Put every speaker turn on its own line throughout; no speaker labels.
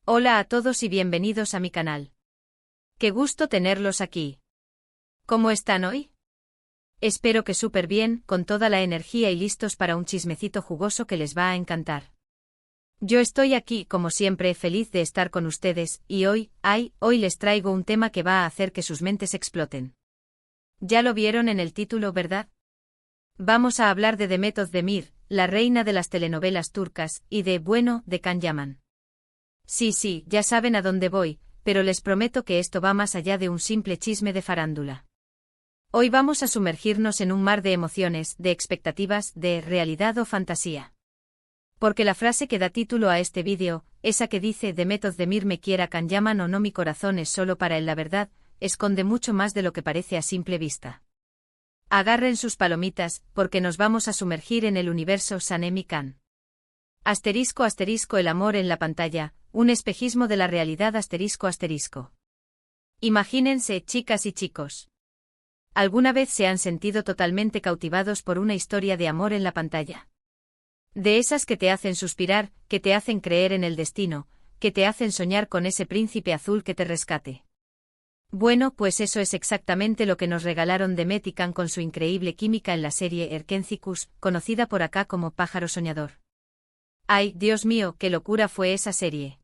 Hola a todos y bienvenidos a mi canal. Qué gusto tenerlos aquí. ¿Cómo están hoy? Espero que súper bien, con toda la energía y listos para un chismecito jugoso que les va a encantar. Yo estoy aquí, como siempre, feliz de estar con ustedes, y hoy les traigo un tema que va a hacer que sus mentes exploten. Ya lo vieron en el título, ¿verdad? Vamos a hablar de Demet Özdemir, la reina de las telenovelas turcas, y de Can Yaman. Sí, ya saben a dónde voy, pero les prometo que esto va más allá de un simple chisme de farándula. Hoy vamos a sumergirnos en un mar de emociones, de expectativas, de realidad o fantasía. Porque la frase que da título a este vídeo, esa que dice Demet Özdemir me quiera Can Yaman o no mi corazón es solo para él, la verdad, esconde mucho más de lo que parece a simple vista. Agarren sus palomitas, porque nos vamos a sumergir en el universo Sanem y Can. *** El amor en la pantalla, un espejismo de la realidad ***. Imagínense, chicas y chicos. ¿Alguna vez se han sentido totalmente cautivados por una historia de amor en la pantalla? De esas que te hacen suspirar, que te hacen creer en el destino, que te hacen soñar con ese príncipe azul que te rescate. Bueno, pues eso es exactamente lo que nos regalaron Demet y Can con su increíble química en la serie Erkencikus, conocida por acá como Pájaro Soñador. ¡Ay, Dios mío, qué locura fue esa serie!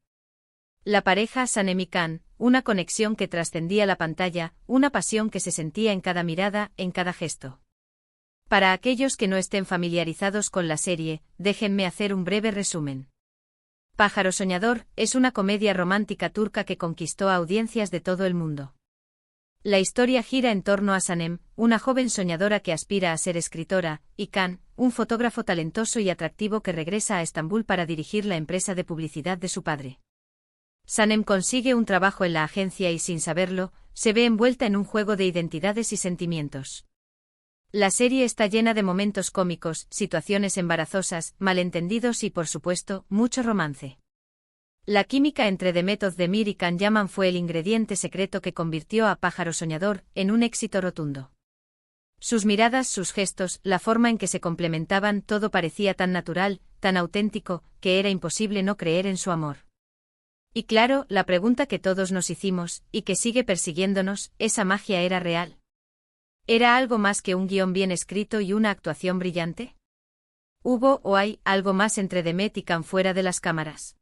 La pareja Sanem y Can, una conexión que trascendía la pantalla, una pasión que se sentía en cada mirada, en cada gesto. Para aquellos que no estén familiarizados con la serie, déjenme hacer un breve resumen. Pájaro Soñador es una comedia romántica turca que conquistó a audiencias de todo el mundo. La historia gira en torno a Sanem, una joven soñadora que aspira a ser escritora, y Can, un fotógrafo talentoso y atractivo que regresa a Estambul para dirigir la empresa de publicidad de su padre. Sanem consigue un trabajo en la agencia y sin saberlo, se ve envuelta en un juego de identidades y sentimientos. La serie está llena de momentos cómicos, situaciones embarazosas, malentendidos y por supuesto, mucho romance. La química entre Demet Özdemir y Can Yaman fue el ingrediente secreto que convirtió a Pájaro Soñador en un éxito rotundo. Sus miradas, sus gestos, la forma en que se complementaban, todo parecía tan natural, tan auténtico, que era imposible no creer en su amor. Y claro, la pregunta que todos nos hicimos, y que sigue persiguiéndonos, ¿esa magia era real? ¿Era algo más que un guión bien escrito y una actuación brillante? ¿Hubo o hay algo más entre Demet y Can fuera de las cámaras?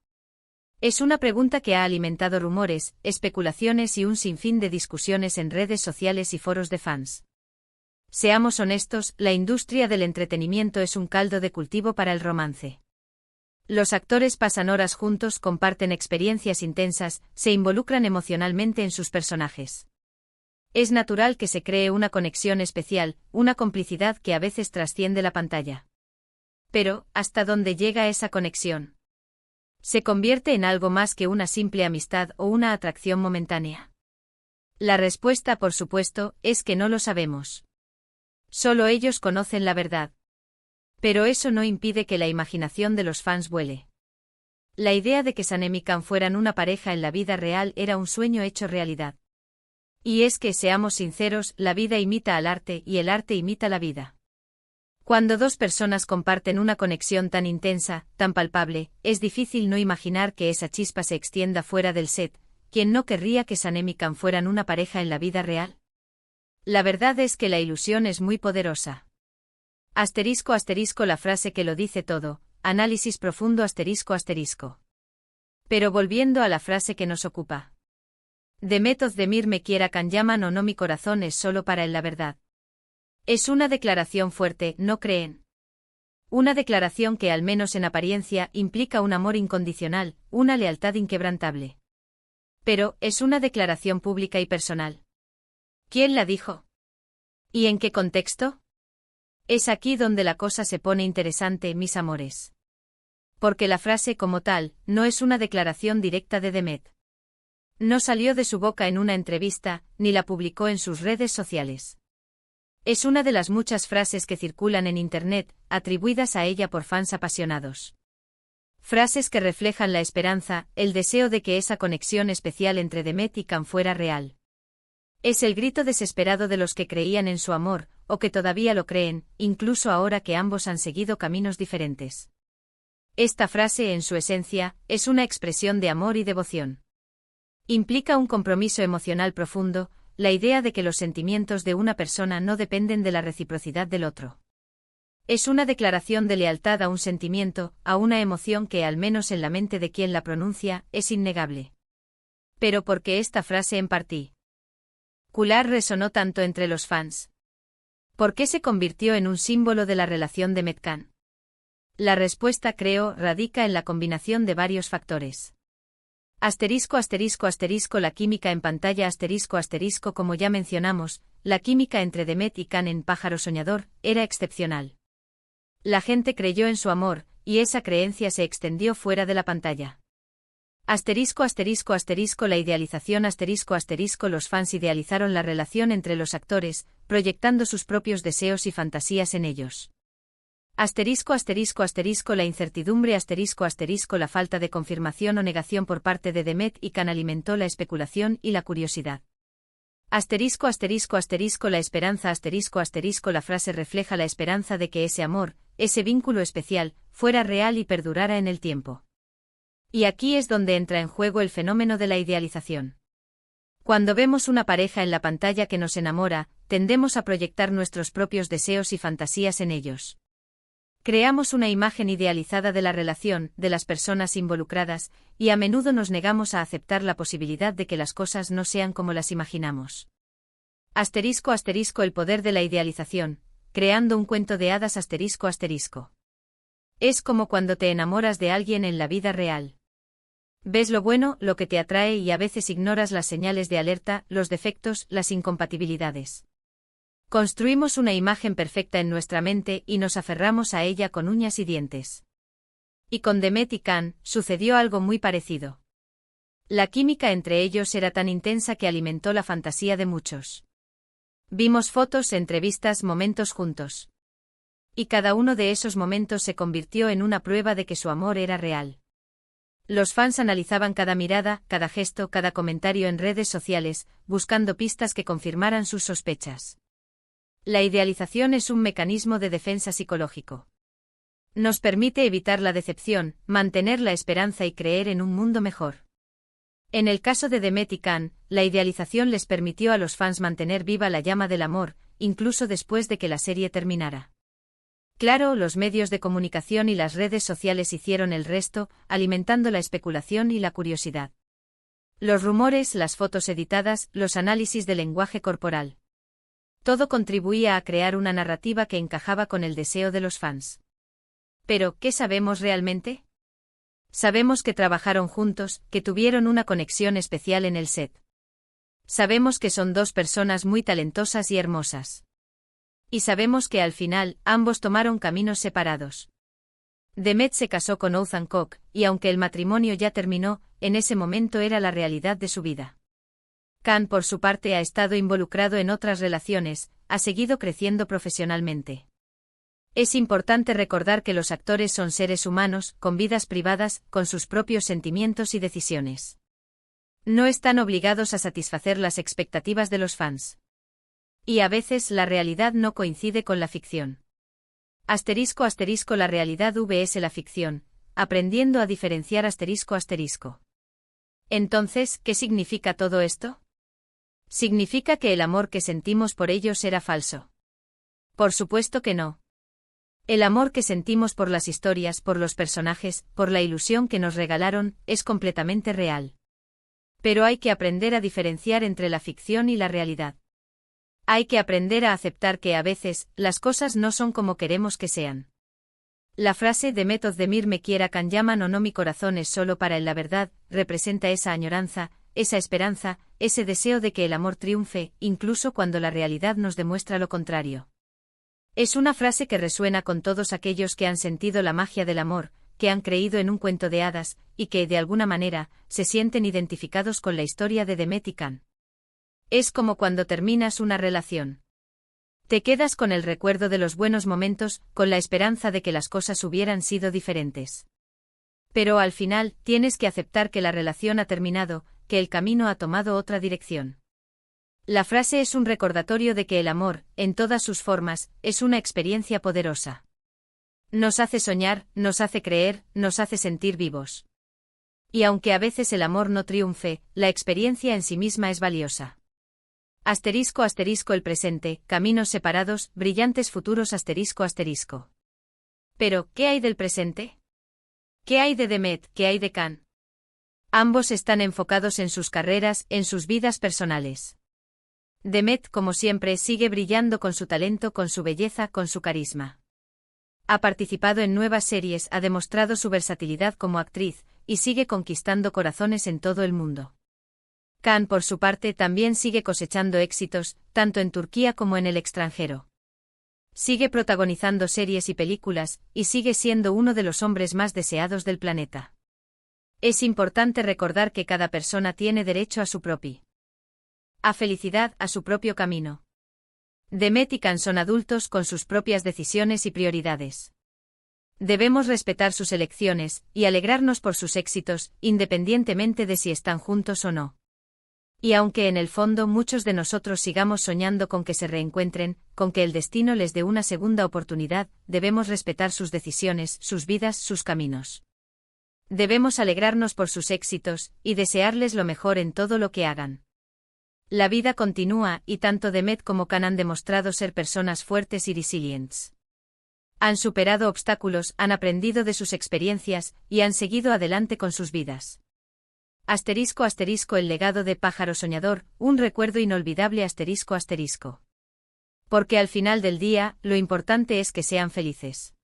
Es una pregunta que ha alimentado rumores, especulaciones y un sinfín de discusiones en redes sociales y foros de fans. Seamos honestos, la industria del entretenimiento es un caldo de cultivo para el romance. Los actores pasan horas juntos, comparten experiencias intensas, se involucran emocionalmente en sus personajes. Es natural que se cree una conexión especial, una complicidad que a veces trasciende la pantalla. Pero, ¿hasta dónde llega esa conexión? ¿Se convierte en algo más que una simple amistad o una atracción momentánea? La respuesta, por supuesto, es que no lo sabemos. Solo ellos conocen la verdad. Pero eso no impide que la imaginación de los fans vuele. La idea de que Sanem y Can fueran una pareja en la vida real era un sueño hecho realidad. Y es que, seamos sinceros, la vida imita al arte y el arte imita la vida. Cuando dos personas comparten una conexión tan intensa, tan palpable, es difícil no imaginar que esa chispa se extienda fuera del set. ¿Quién no querría que Sanem y Can fueran una pareja en la vida real? La verdad es que la ilusión es muy poderosa. *** La frase que lo dice todo, análisis profundo ***. Pero volviendo a la frase que nos ocupa. Demet Özdemir me quiera Can Yaman o no mi corazón es solo para él, la verdad. Es una declaración fuerte, ¿no creen? Una declaración que, al menos en apariencia, implica un amor incondicional, una lealtad inquebrantable. Pero, ¿es una declaración pública y personal? ¿Quién la dijo? ¿Y en qué contexto? Es aquí donde la cosa se pone interesante, mis amores. Porque la frase como tal, no es una declaración directa de Demet. No salió de su boca en una entrevista, ni la publicó en sus redes sociales. Es una de las muchas frases que circulan en Internet, atribuidas a ella por fans apasionados. Frases que reflejan la esperanza, el deseo de que esa conexión especial entre Demet y Can fuera real. Es el grito desesperado de los que creían en su amor, o que todavía lo creen, incluso ahora que ambos han seguido caminos diferentes. Esta frase, en su esencia, es una expresión de amor y devoción. Implica un compromiso emocional profundo, la idea de que los sentimientos de una persona no dependen de la reciprocidad del otro. Es una declaración de lealtad a un sentimiento, a una emoción que, al menos en la mente de quien la pronuncia, es innegable. Pero ¿por qué esta frase en particular resonó tanto entre los fans? ¿Por qué se convirtió en un símbolo de la relación de Met-Khan? La respuesta, creo, radica en la combinación de varios factores. Asterisco, asterisco, asterisco, la química en pantalla, asterisco, asterisco, como ya mencionamos, la química entre Demet y Khan en Pájaro Soñador era excepcional. La gente creyó en su amor, y esa creencia se extendió fuera de la pantalla. Asterisco, asterisco, asterisco, la idealización, asterisco, asterisco, los fans idealizaron la relación entre los actores, proyectando sus propios deseos y fantasías en ellos. Asterisco, asterisco, asterisco, la incertidumbre, asterisco, asterisco, la falta de confirmación o negación por parte de Demet y Khan alimentó la especulación y la curiosidad. Asterisco, asterisco, asterisco, la esperanza, asterisco, asterisco, la frase refleja la esperanza de que ese amor, ese vínculo especial, fuera real y perdurara en el tiempo. Y aquí es donde entra en juego el fenómeno de la idealización. Cuando vemos una pareja en la pantalla que nos enamora, tendemos a proyectar nuestros propios deseos y fantasías en ellos. Creamos una imagen idealizada de la relación, de las personas involucradas, y a menudo nos negamos a aceptar la posibilidad de que las cosas no sean como las imaginamos. Asterisco, asterisco, el poder de la idealización, creando un cuento de hadas, asterisco, asterisco. Es como cuando te enamoras de alguien en la vida real. Ves lo bueno, lo que te atrae y a veces ignoras las señales de alerta, los defectos, las incompatibilidades. Construimos una imagen perfecta en nuestra mente y nos aferramos a ella con uñas y dientes. Y con Demet y Khan sucedió algo muy parecido. La química entre ellos era tan intensa que alimentó la fantasía de muchos. Vimos fotos, entrevistas, momentos juntos. Y cada uno de esos momentos se convirtió en una prueba de que su amor era real. Los fans analizaban cada mirada, cada gesto, cada comentario en redes sociales, buscando pistas que confirmaran sus sospechas. La idealización es un mecanismo de defensa psicológico. Nos permite evitar la decepción, mantener la esperanza y creer en un mundo mejor. En el caso de Demet y Khan, la idealización les permitió a los fans mantener viva la llama del amor, incluso después de que la serie terminara. Claro, los medios de comunicación y las redes sociales hicieron el resto, alimentando la especulación y la curiosidad. Los rumores, las fotos editadas, los análisis del lenguaje corporal. Todo contribuía a crear una narrativa que encajaba con el deseo de los fans. Pero, ¿qué sabemos realmente? Sabemos que trabajaron juntos, que tuvieron una conexión especial en el set. Sabemos que son dos personas muy talentosas y hermosas. Y sabemos que al final, ambos tomaron caminos separados. Demet se casó con Othman Koch, y aunque el matrimonio ya terminó, en ese momento era la realidad de su vida. Khan, por su parte, ha estado involucrado en otras relaciones, ha seguido creciendo profesionalmente. Es importante recordar que los actores son seres humanos, con vidas privadas, con sus propios sentimientos y decisiones. No están obligados a satisfacer las expectativas de los fans. Y a veces la realidad no coincide con la ficción. Asterisco, asterisco, la realidad vs la ficción, aprendiendo a diferenciar, asterisco, asterisco. Entonces, ¿qué significa todo esto? ¿Significa que el amor que sentimos por ellos era falso? Por supuesto que no. El amor que sentimos por las historias, por los personajes, por la ilusión que nos regalaron, es completamente real. Pero hay que aprender a diferenciar entre la ficción y la realidad. Hay que aprender a aceptar que a veces, las cosas no son como queremos que sean. La frase Demet Özdemir me quiera Khan llaman o no mi corazón es solo para él, la verdad, representa esa añoranza, esa esperanza, ese deseo de que el amor triunfe, incluso cuando la realidad nos demuestra lo contrario. Es una frase que resuena con todos aquellos que han sentido la magia del amor, que han creído en un cuento de hadas, y que, de alguna manera, se sienten identificados con la historia de Demet y Khan. Es como cuando terminas una relación. Te quedas con el recuerdo de los buenos momentos, con la esperanza de que las cosas hubieran sido diferentes. Pero al final, tienes que aceptar que la relación ha terminado, que el camino ha tomado otra dirección. La frase es un recordatorio de que el amor, en todas sus formas, es una experiencia poderosa. Nos hace soñar, nos hace creer, nos hace sentir vivos. Y aunque a veces el amor no triunfe, la experiencia en sí misma es valiosa. Asterisco asterisco el presente, caminos separados, brillantes futuros asterisco asterisco. Pero, ¿qué hay del presente? ¿Qué hay de Demet? ¿Qué hay de Can? Ambos están enfocados en sus carreras, en sus vidas personales. Demet, como siempre, sigue brillando con su talento, con su belleza, con su carisma. Ha participado en nuevas series, ha demostrado su versatilidad como actriz, y sigue conquistando corazones en todo el mundo. Can, por su parte, también sigue cosechando éxitos, tanto en Turquía como en el extranjero. Sigue protagonizando series y películas, y sigue siendo uno de los hombres más deseados del planeta. Es importante recordar que cada persona tiene derecho a su propia felicidad, a su propio camino. Demet y Can son adultos con sus propias decisiones y prioridades. Debemos respetar sus elecciones, y alegrarnos por sus éxitos, independientemente de si están juntos o no. Y aunque en el fondo muchos de nosotros sigamos soñando con que se reencuentren, con que el destino les dé una segunda oportunidad, debemos respetar sus decisiones, sus vidas, sus caminos. Debemos alegrarnos por sus éxitos, y desearles lo mejor en todo lo que hagan. La vida continúa, y tanto Demet como Can han demostrado ser personas fuertes y resilientes. Han superado obstáculos, han aprendido de sus experiencias, y han seguido adelante con sus vidas. Asterisco asterisco el legado de Pájaro Soñador, un recuerdo inolvidable asterisco asterisco. Porque al final del día, lo importante es que sean felices.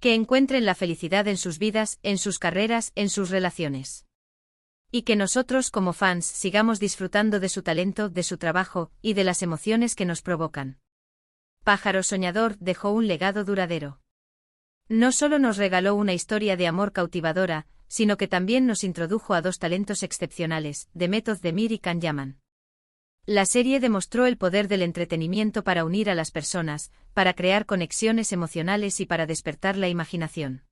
Que encuentren la felicidad en sus vidas, en sus carreras, en sus relaciones. Y que nosotros como fans sigamos disfrutando de su talento, de su trabajo, y de las emociones que nos provocan. Pájaro Soñador dejó un legado duradero. No solo nos regaló una historia de amor cautivadora, sino que también nos introdujo a dos talentos excepcionales, Demet Özdemir y Can Yaman. La serie demostró el poder del entretenimiento para unir a las personas, para crear conexiones emocionales y para despertar la imaginación.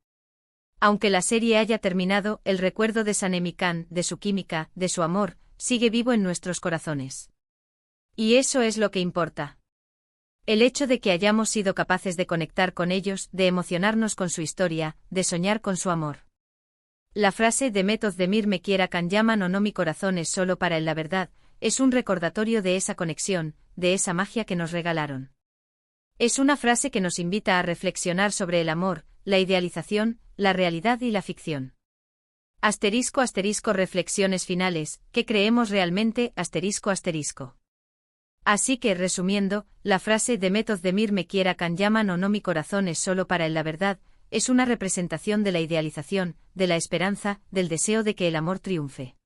Aunque la serie haya terminado, el recuerdo de Sanem y Can, de su química, de su amor, sigue vivo en nuestros corazones. Y eso es lo que importa. El hecho de que hayamos sido capaces de conectar con ellos, de emocionarnos con su historia, de soñar con su amor. La frase Demet Özdemir me quiera Can Yaman o no mi corazón es solo para él la verdad, es un recordatorio de esa conexión, de esa magia que nos regalaron. Es una frase que nos invita a reflexionar sobre el amor, la idealización, la realidad y la ficción. Asterisco asterisco reflexiones finales, ¿qué creemos realmente? Asterisco asterisco. Así que, resumiendo, la frase Demet Özdemir me quiera Can Yaman o no mi corazón es solo para él la verdad, es una representación de la idealización, de la esperanza, del deseo de que el amor triunfe.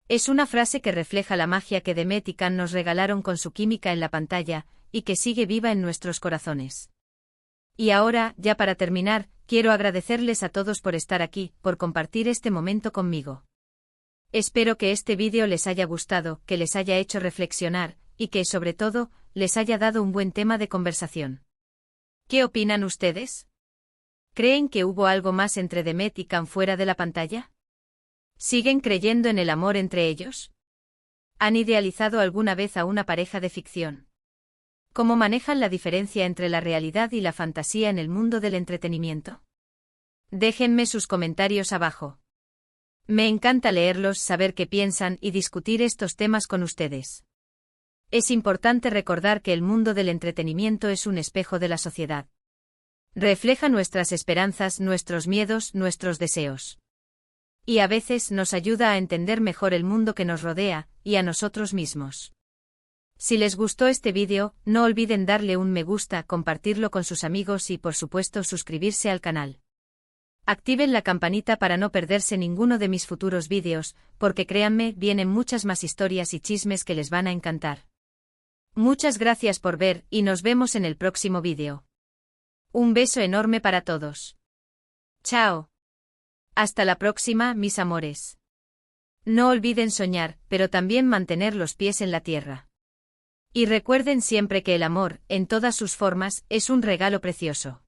Es una frase que refleja la magia que Demet y Can nos regalaron con su química en la pantalla, y que sigue viva en nuestros corazones. Y ahora, ya para terminar, quiero agradecerles a todos por estar aquí, por compartir este momento conmigo. Espero que este vídeo les haya gustado, que les haya hecho reflexionar, y que, sobre todo, les haya dado un buen tema de conversación. ¿Qué opinan ustedes? ¿Creen que hubo algo más entre Demet y Can fuera de la pantalla? ¿Siguen creyendo en el amor entre ellos? ¿Han idealizado alguna vez a una pareja de ficción? ¿Cómo manejan la diferencia entre la realidad y la fantasía en el mundo del entretenimiento? Déjenme sus comentarios abajo. Me encanta leerlos, saber qué piensan y discutir estos temas con ustedes. Es importante recordar que el mundo del entretenimiento es un espejo de la sociedad. Refleja nuestras esperanzas, nuestros miedos, nuestros deseos. Y a veces nos ayuda a entender mejor el mundo que nos rodea, y a nosotros mismos. Si les gustó este vídeo, no olviden darle un me gusta, compartirlo con sus amigos y por supuesto suscribirse al canal. Activen la campanita para no perderse ninguno de mis futuros vídeos, porque créanme, vienen muchas más historias y chismes que les van a encantar. Muchas gracias por ver y nos vemos en el próximo vídeo. Un beso enorme para todos. Chao. Hasta la próxima, mis amores. No olviden soñar, pero también mantener los pies en la tierra. Y recuerden siempre que el amor, en todas sus formas, es un regalo precioso.